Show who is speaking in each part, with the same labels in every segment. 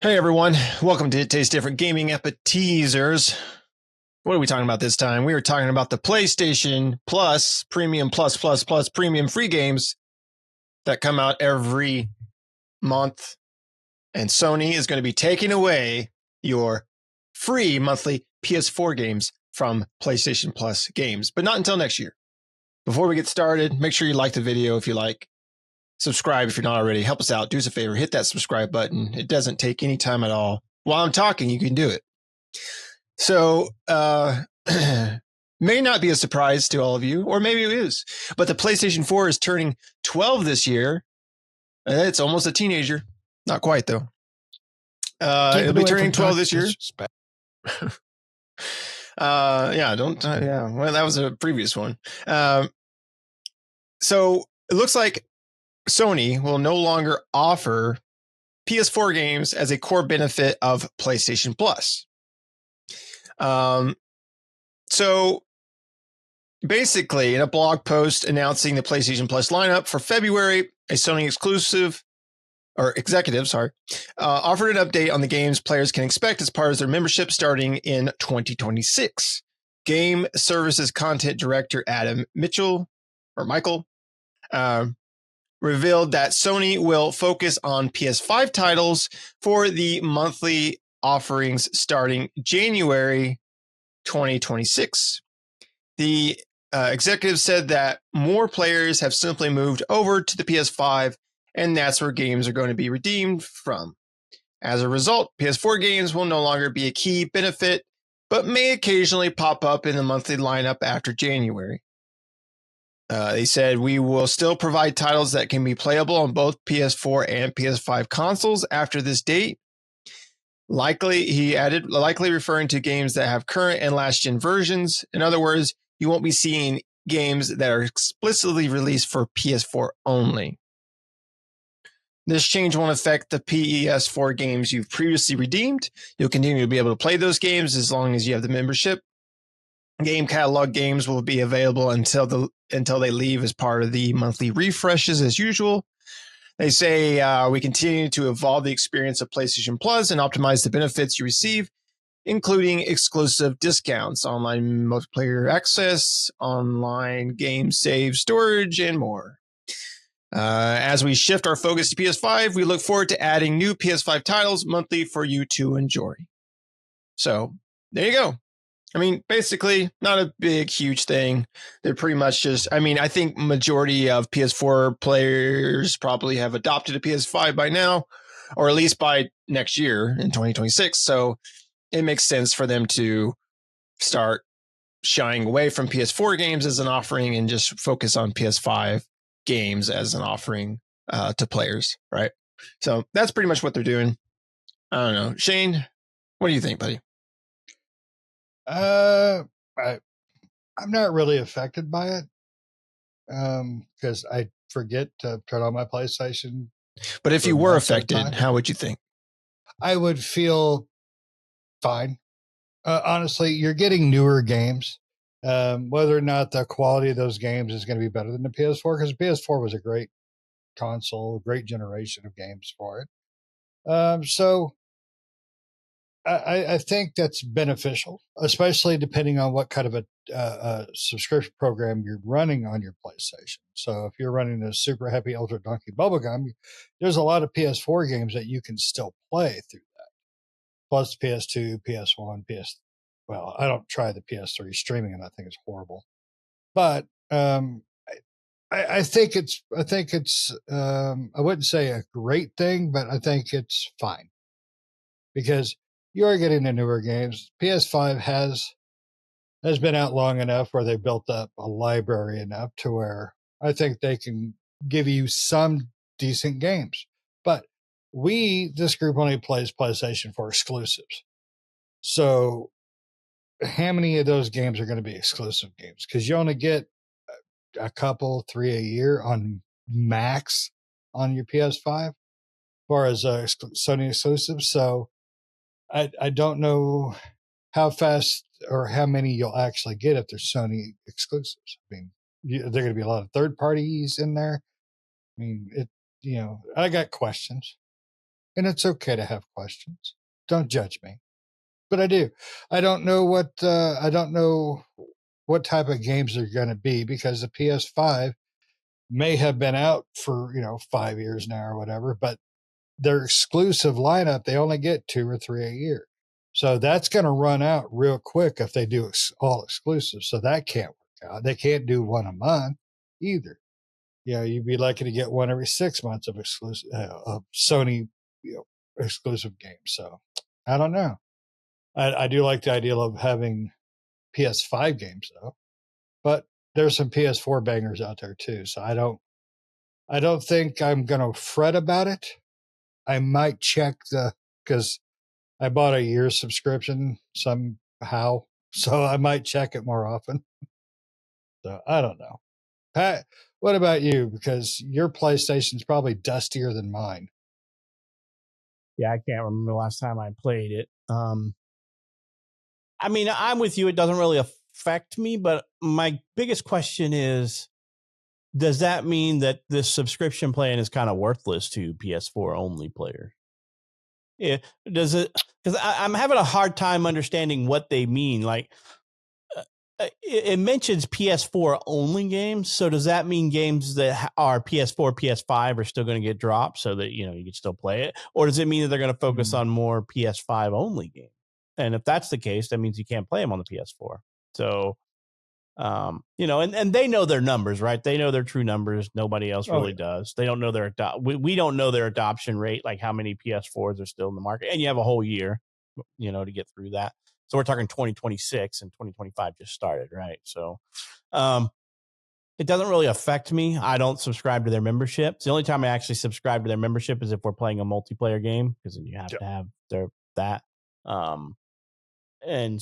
Speaker 1: Hey everyone, welcome to It Tastes Different Gaming Appetizers. What are we talking about this time? We are talking about the PlayStation Plus, Premium Plus, Premium free games that come out every month. And Sony is going to be taking away your free monthly PS4 games from PlayStation Plus games, but not until next year. Before we get started, make sure you like the video if you like. Subscribe if you're not already. Help us out. Do us a favor. Hit that subscribe button. It doesn't take any time at all. While I'm talking, you can do it. So, may not be a surprise to all of you, or maybe it is, but the PlayStation 4 is turning 12 this year. It's almost a teenager. Not quite, though. It'll be turning 12 this year. Yeah, well, that was a previous one. So it looks like Sony will no longer offer PS4 games as a core benefit of PlayStation Plus. So basically, in a blog post announcing the PlayStation Plus lineup for February, a Sony executive, offered an update on the games players can expect as part of their membership starting in 2026. Game Services Content Director Adam Michael, revealed that Sony will focus on PS5 titles for the monthly offerings starting January 2026. The executive said that more players have simply moved over to the PS5, and that's where games are going to be redeemed from. As a result, PS4 games will no longer be a key benefit, but may occasionally pop up in the monthly lineup after January. They said we will still provide titles that can be playable on both PS4 and PS5 consoles after this date. He added, likely referring to games that have current and last-gen versions. In other words, you won't be seeing games that are explicitly released for PS4 only. This change won't affect the PS4 games you've previously redeemed. You'll continue to be able to play those games as long as you have the membership. Game catalog games will be available until they leave as part of the monthly refreshes as usual. They say we continue to evolve the experience of PlayStation Plus and optimize the benefits you receive, including exclusive discounts, online multiplayer access, online game save storage, and more. As we shift our focus to PS5, we look forward to adding new PS5 titles monthly for you to enjoy. So there you go. I mean, basically, not a big, huge thing. They're pretty much just, I think majority of PS4 players probably have adopted a PS5 by now, or at least by next year in 2026. So it makes sense for them to start shying away from PS4 games as an offering and just focus on PS5 games as an offering to players, right? So that's pretty much what they're doing. I don't know. Shane, what do you think, buddy?
Speaker 2: I'm not really affected by it because I forget to turn on my PlayStation.
Speaker 1: But if you were affected, how would you think?
Speaker 2: I would feel fine. Honestly, you're getting newer games. Whether or not the quality of those games is going to be better than the PS4, because PS4 was a great console, a great generation of games for it. So I think that's beneficial, especially depending on what kind of a subscription program you're running on your PlayStation. So if you're running a Super Happy Ultra Donkey Bubblegum, there's a lot of PS4 games that you can still play through that. Plus PS2, PS1, well, I don't try the PS3 streaming, and I think it's horrible. But I think it's I wouldn't say a great thing, but I think it's fine because you are getting the newer games. PS5 has been out long enough where they built up a library enough to where I think they can give you some decent games. But this group only plays PlayStation 4 exclusives. So how many of those games are going to be exclusive games? Because you only get a couple, 3 a year on max on your PS5 as far as Sony exclusives. So I don't know how fast or how many you'll actually get if they're Sony exclusives. I mean, there are going to be a lot of third parties in there. I mean, I got questions. And it's okay to have questions. Don't judge me. But I do. I don't know what type of games they're going to be, because the PS5 may have been out for 5 years now or whatever, but their exclusive lineup, they only get 2 or 3 a year, so that's going to run out real quick if they do all exclusive. So that can't work out. They can't do one a month either. You'd be lucky to get one every 6 months of exclusive of Sony exclusive games. So I don't know. I do like the idea of having PS5 games though, but there's some PS4 bangers out there too. So I don't think I'm going to fret about it. I might check because I bought a year's subscription somehow, so I might check it more often. So I don't know. Pat, what about you? Because your PlayStation's probably dustier than mine.
Speaker 3: Yeah, I can't remember the last time I played it. I mean, I'm with you. It doesn't really affect me, but my biggest question is, does that mean that this subscription plan is kind of worthless to PS4 only players? Yeah, does it? Because I'm having a hard time understanding what they mean. Like, it mentions PS4 only games. So does that mean games that are PS4, PS5 are still going to get dropped so that, you can still play it? Or does it mean that they're going to focus on more PS5 only games? And if that's the case, that means you can't play them on the PS4. So, and they know their numbers, right? They know their true numbers. Nobody else really does. They don't know we don't know their adoption rate, like how many PS4s are still in the market. And you have a whole year, to get through that. So we're talking 2026, and 2025 just started, right? So it doesn't really affect me. I don't subscribe to their memberships. The only time I actually subscribe to their membership is if we're playing a multiplayer game, because then you have to have that. And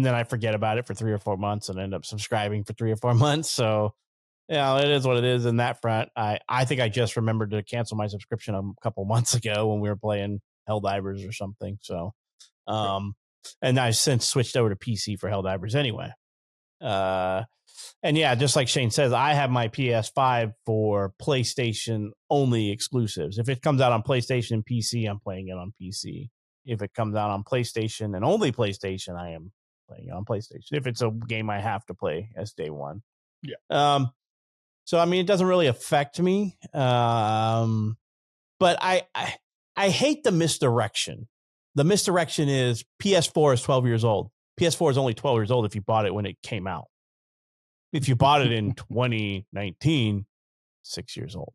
Speaker 3: then I forget about it for 3 or 4 months and end up subscribing for 3 or 4 months. So, it is what it is in that front. I think I just remembered to cancel my subscription a couple months ago when we were playing Helldivers or something. So, and I've since switched over to PC for Helldivers anyway. And yeah, just like Shane says, I have my PS5 for PlayStation only exclusives. If it comes out on PlayStation and PC, I'm playing it on PC. If it comes out on PlayStation and only PlayStation, I am playing it on PlayStation. If it's a game I have to play as day one.
Speaker 2: Yeah.
Speaker 3: So, I mean, it doesn't really affect me. But I hate the misdirection. The misdirection is PS4 is 12 years old. PS4 is only 12 years old if you bought it when it came out. If you bought it in 2019, 6 years old,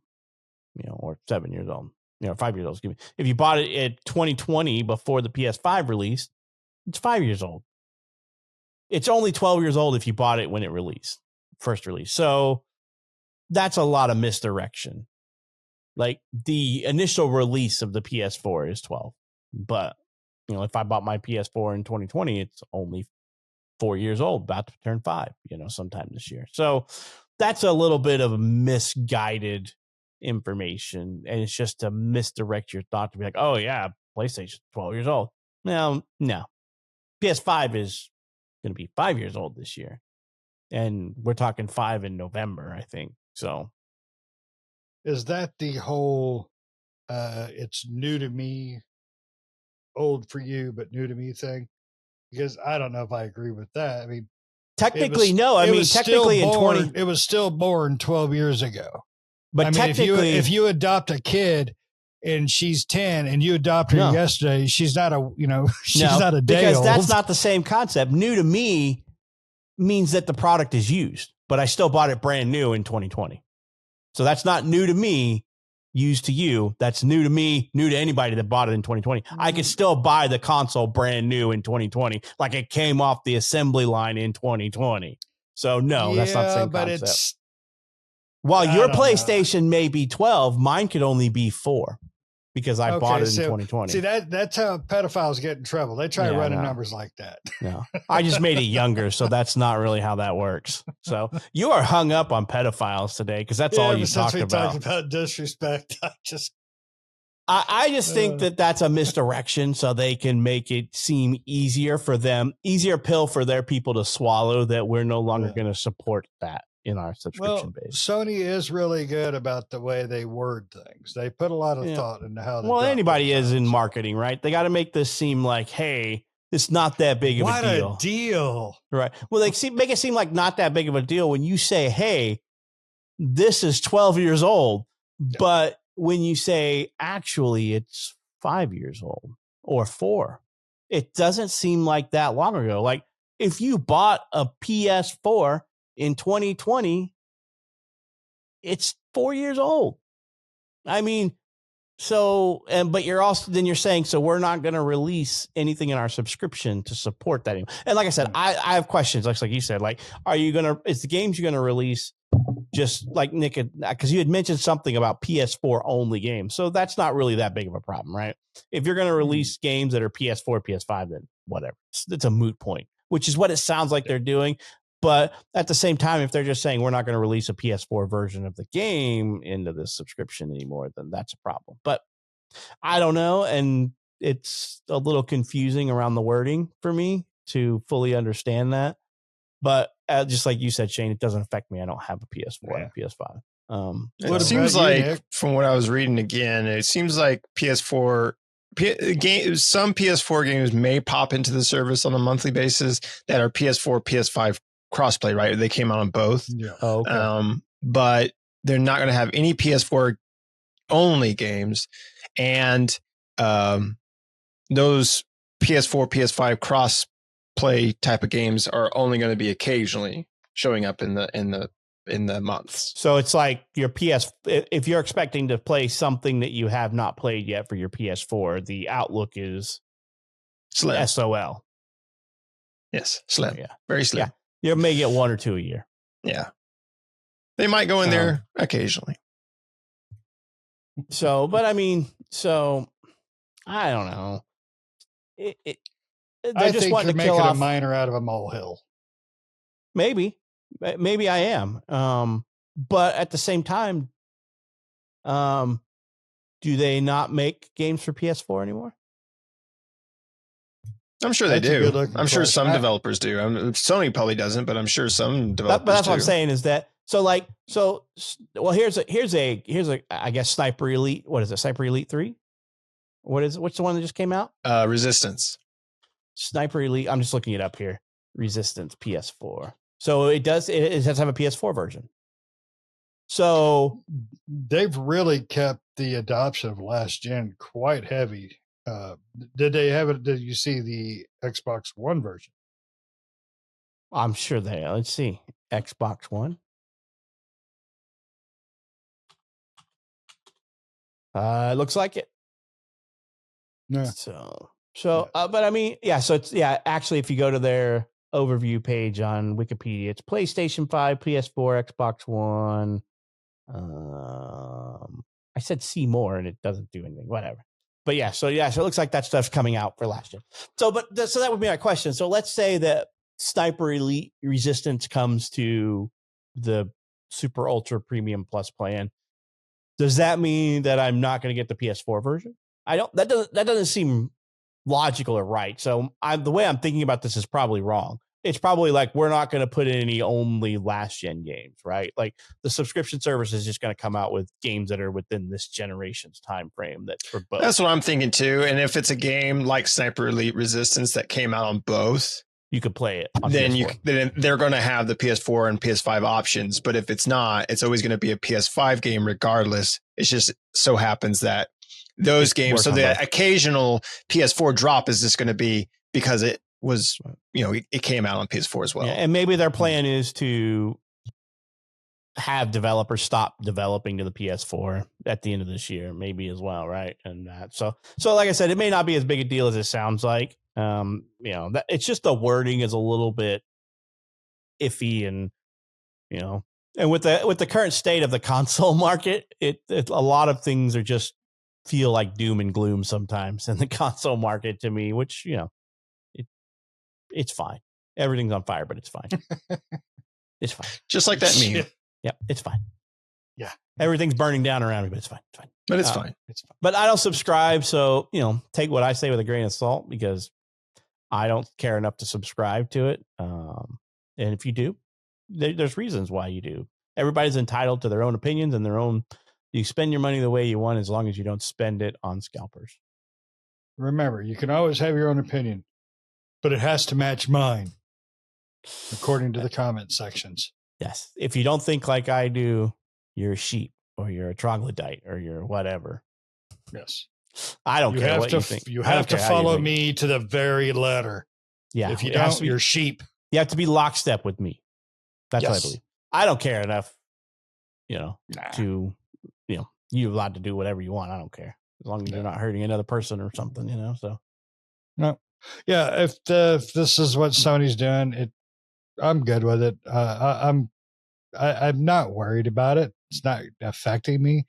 Speaker 3: or 7 years old, 5 years old. Excuse me. If you bought it at 2020 before the PS5 released, it's 5 years old. It's only 12 years old if you bought it when it first released. So that's a lot of misdirection. Like, the initial release of the PS4 is 12, but if I bought my PS4 in 2020, it's only 4 years old, about to turn 5, sometime this year. So that's a little bit of misguided information. And it's just to misdirect your thought to be like, oh yeah, PlayStation 12 years old. No. PS5 is going to be 5 years old this year. And we're talking 5 in November, I think. So
Speaker 2: is that the whole, it's new to me, old for you, but new to me thing? Because I don't know if I agree with that. I mean,
Speaker 3: technically, no. I mean, technically,
Speaker 2: it was still born 12 years ago.
Speaker 3: But technically,
Speaker 2: if you adopt a kid and she's 10 and you adopt her yesterday, she's not a not a day
Speaker 3: because
Speaker 2: old.
Speaker 3: That's not the same concept. New to me means that the product is used, but I still bought it brand new in 2020. So that's not new to me. Used to you, that's new to me, new to anybody that bought it in 2020. I could still buy the console brand new in 2020, like it came off the assembly line in 2020. So no, that's not the same concept. While your PlayStation may be 12, mine could only be 4 because I bought it in 2020.
Speaker 2: See, that's how pedophiles get in trouble. They try running numbers like that.
Speaker 3: No, I just made it younger, so that's not really how that works. So you are hung up on pedophiles today because that's all you talked about.
Speaker 2: Talked about disrespect.
Speaker 3: I just think that that's a misdirection so they can make it seem easier for them, easier pill for their people to swallow, that we're no longer going to support that. in our subscription
Speaker 2: Well,
Speaker 3: base.
Speaker 2: Sony is really good about the way they word things. They put a lot of thought into how they.
Speaker 3: Well,
Speaker 2: drop
Speaker 3: anybody
Speaker 2: things
Speaker 3: is
Speaker 2: out,
Speaker 3: in
Speaker 2: so.
Speaker 3: marketing, right? They got to make this seem like, hey, it's not that big of a deal.
Speaker 2: What a deal.
Speaker 3: Right. Well, they make it seem like not that big of a deal when you say, hey, this is 12 years old.
Speaker 2: Yeah.
Speaker 3: But when you say, actually, it's 5 years old or 4, it doesn't seem like that long ago. Like if you bought a PS4 in 2020, it's 4 years old. I mean, but you're also, then you're saying, so we're not going to release anything in our subscription to support that anymore. And like I said, I have questions. Like you said, like, is the games you're going to release just like Nick, because you had mentioned something about PS4 only games. So that's not really that big of a problem, right? If you're going to release games that are PS4, PS5, then whatever. It's a moot point, which is what it sounds like they're doing. But at the same time, if they're just saying we're not going to release a PS4 version of the game into this subscription anymore, then that's a problem. But I don't know. And it's a little confusing around the wording for me to fully understand that. But just like you said, Shane, it doesn't affect me. I don't have a PS4 and a PS5.
Speaker 1: It seems like, from what I was reading again, it seems like PS4 some PS4 games may pop into the service on a monthly basis that are PS4, PS5 crossplay, right? They came out on both.
Speaker 2: Yeah.
Speaker 3: Oh, okay.
Speaker 1: But they're not going to have any PS4 only games, and those PS4, PS5 cross-play type of games are only going to be occasionally showing up in the months.
Speaker 3: So it's like your if you're expecting to play something that you have not played yet for your PS4, the outlook is
Speaker 1: slim.
Speaker 3: SOL.
Speaker 1: Yes, slim.
Speaker 3: Yeah,
Speaker 1: very slim.
Speaker 3: Yeah. You may get 1 or 2 a year.
Speaker 1: Yeah, they might go in there occasionally.
Speaker 3: So, but I mean, I don't know.
Speaker 2: I think you're making a miner out of a molehill.
Speaker 3: Maybe I am. But at the same time, do they not make games for PS4 anymore?
Speaker 1: I'm sure they do. I'm sure some developers do. Sony probably doesn't, but I'm sure some developers do.
Speaker 3: But that's what I'm saying is that well, here's a I guess Sniper Elite. What is it? Sniper Elite 3? What is it? What's the one that just came out?
Speaker 1: Resistance.
Speaker 3: Sniper Elite. I'm just looking it up here. Resistance PS4. So it does have a PS4 version. So
Speaker 2: they've really kept the adoption of last gen quite heavy. Did they have it? Did you see the Xbox One version?
Speaker 3: I'm sure they. Let's see. Xbox One. It looks like it.
Speaker 2: Yeah.
Speaker 3: But I mean, yeah. So it's actually, if you go to their overview page on Wikipedia, it's PlayStation 5, PS4, Xbox One. I said see more, and it doesn't do anything. Whatever. But so it looks like that stuff's coming out for last year. So that would be my question. So let's say that Sniper Elite Resistance comes to the Super Ultra Premium Plus plan. Does that mean that I'm not going to get the PS4 version? That doesn't seem logical or right. So the way I'm thinking about this is probably wrong. It's probably like we're not going to put in any only last gen games, right? Like the subscription service is just going to come out with games that are within this generation's time frame. That's for both.
Speaker 1: That's what I'm thinking too. And if it's a game like Sniper Elite Resistance that came out on both,
Speaker 3: you could play it on
Speaker 1: then
Speaker 3: PS4.
Speaker 1: Then they're going to have the PS4 and PS5 options. But if it's not, it's always going to be a PS5 game regardless. It just so happens that those games, so the occasional PS4 drop is just going to be because it was, it came out on PS4 as well.
Speaker 3: Yeah, and maybe their plan is to have developers stop developing to the PS4 at the end of this year, maybe as well, right? And so like I said, it may not be as big a deal as it sounds like. That it's just the wording is a little bit iffy, and and with the current state of the console market, it a lot of things are just feel like doom and gloom sometimes in the console market to me, which it's fine. Everything's on fire, but it's fine. It's fine.
Speaker 1: Just like that meme.
Speaker 3: Yeah, it's fine.
Speaker 2: Yeah.
Speaker 3: Everything's burning down around me, but it's fine. It's fine.
Speaker 1: But it's fine.
Speaker 2: It's fine.
Speaker 3: But I don't subscribe, so take what I say with a grain of salt because I don't care enough to subscribe to it. And if you do, there's reasons why you do. Everybody's entitled to their own opinions and their own. You spend your money the way you want as long as you don't spend it on scalpers.
Speaker 2: Remember, you can always have your own opinion, but it has to match mine, according to the comment sections.
Speaker 3: Yes. If you don't think like I do, you're a sheep or you're a troglodyte or you're whatever.
Speaker 2: Yes.
Speaker 3: I don't care what you think.
Speaker 2: You have to follow me to the very letter.
Speaker 3: Yeah.
Speaker 2: If you don't, you're sheep.
Speaker 3: You have to be lockstep with me. That's what I believe. I don't care enough, to, you're allowed to do whatever you want. I don't care. As long as you're not hurting another person or something, so.
Speaker 2: No. Yeah. If this is what Sony's doing, I'm good with it. I'm not worried about it. It's not affecting me.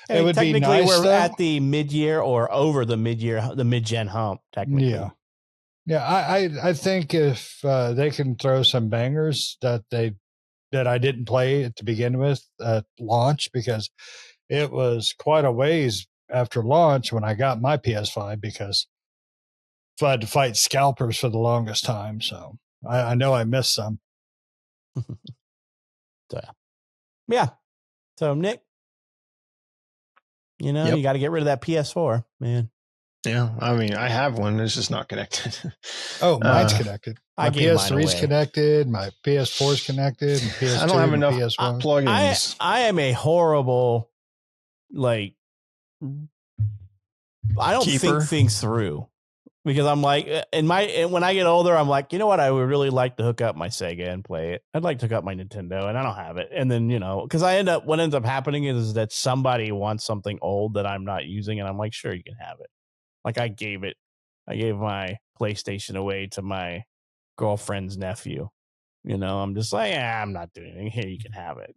Speaker 2: It would be nice.
Speaker 3: We're at the mid-year or over the mid-gen hump. Technically,
Speaker 2: yeah. I think if they can throw some bangers that I didn't play to begin with at launch, because it was quite a ways after launch when I got my PS5, because I had to fight scalpers for the longest time. So I know I missed some.
Speaker 3: So, yeah. So Nick, you got to get rid of that PS4, man.
Speaker 1: Yeah, I mean, I have one. It's just not connected.
Speaker 2: Oh, mine's connected. My PS3's connected. My PS4's connected. And PS2,
Speaker 1: I don't have enough
Speaker 2: PS1
Speaker 1: plugins.
Speaker 3: I am a horrible, I don't think things through, because I'm like, when I get older, I'm like, you know what? I would really like to hook up my Sega and play it. I'd like to hook up my Nintendo, and I don't have it. And then, because what ends up happening is that somebody wants something old that I'm not using, and I'm like, sure, you can have it. Like I gave my PlayStation away to my girlfriend's nephew. I'm just like, I'm not doing anything here. You can have it.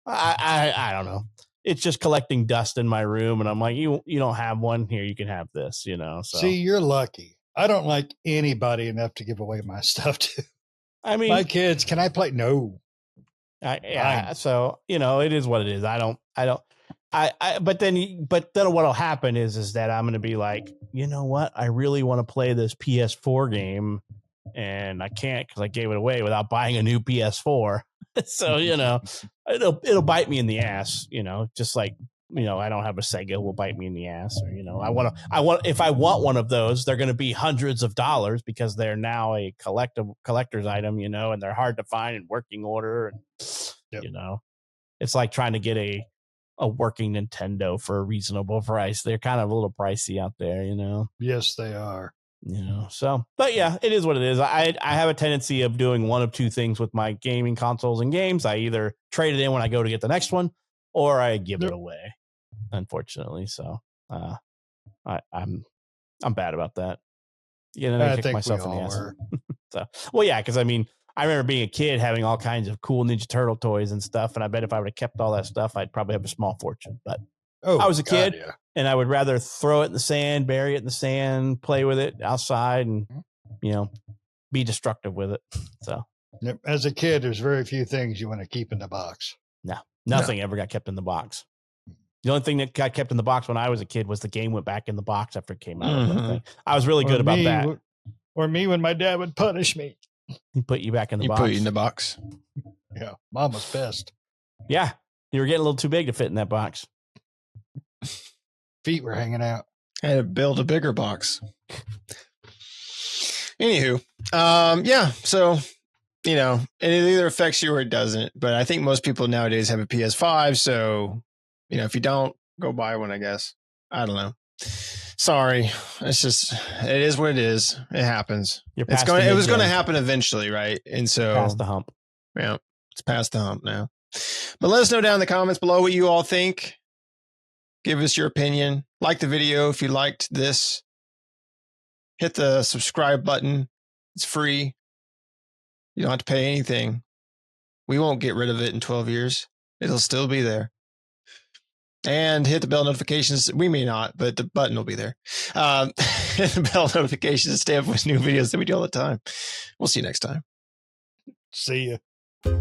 Speaker 3: I don't know. It's just collecting dust in my room, and I'm like, you don't have one here. You can have this. So
Speaker 2: see, you're lucky. I don't like anybody enough to give away my stuff to.
Speaker 3: I mean,
Speaker 2: my kids. Can I play? No.
Speaker 3: So it is what it is. I don't. But then what'll happen is that I'm going to be like, you know what? I really want to play this PS4 game, and I can't because I gave it away without buying a new PS4. So, it'll bite me in the ass, just like, I don't have a Sega will bite me in the ass, or, if I want one of those, they're going to be hundreds of dollars because they're now a collector's item, and they're hard to find in working order. And, it's like trying to get a working Nintendo for a reasonable price. They're kind of a little pricey out there,
Speaker 2: Yes, they are.
Speaker 3: So, but yeah, it is what it is. I have a tendency of doing one of two things with my gaming consoles and games. I either trade it in when I go to get the next one, or I give it away, unfortunately. So, I'm bad about that. I kick myself in the ass. So, well, yeah, because I mean, I remember being a kid having all kinds of cool Ninja Turtle toys and stuff, and I bet if I would have kept all that stuff, I'd probably have a small fortune. But I was a kid, and I would rather throw it in the sand, bury it in the sand, play with it outside, and be destructive with it. So,
Speaker 2: as a kid, there's very few things you want to keep in the box.
Speaker 3: No, nothing ever got kept in the box. The only thing that got kept in the box when I was a kid was the game went back in the box after it came out. Mm-hmm. I was really good about that.
Speaker 2: Or me when my dad would punish me.
Speaker 3: He put you back in the box.
Speaker 1: He put you in the box.
Speaker 2: Yeah, Mom was pissed.
Speaker 3: Yeah, you were getting a little too big to fit in that box.
Speaker 2: Feet were hanging out.
Speaker 1: I had to build a bigger box. Anywho, yeah, so, it either affects you or it doesn't. But I think most people nowadays have a PS5. So, if you don't, go buy one, I guess. I don't know. Sorry. It is what it is. It happens. It was going to happen eventually, right? And so
Speaker 3: past the hump.
Speaker 1: Yeah, it's past the hump now. But let us know down in the comments below what you all think. Give us your opinion. Like the video if you liked this. Hit the subscribe button. It's free. You don't have to pay anything. We won't get rid of it in 12 years. It'll still be there. And hit the bell notifications. We may not, but the button will be there. Hit the bell notifications to stay up with new videos that we do all the time. We'll see you next time.
Speaker 2: See ya.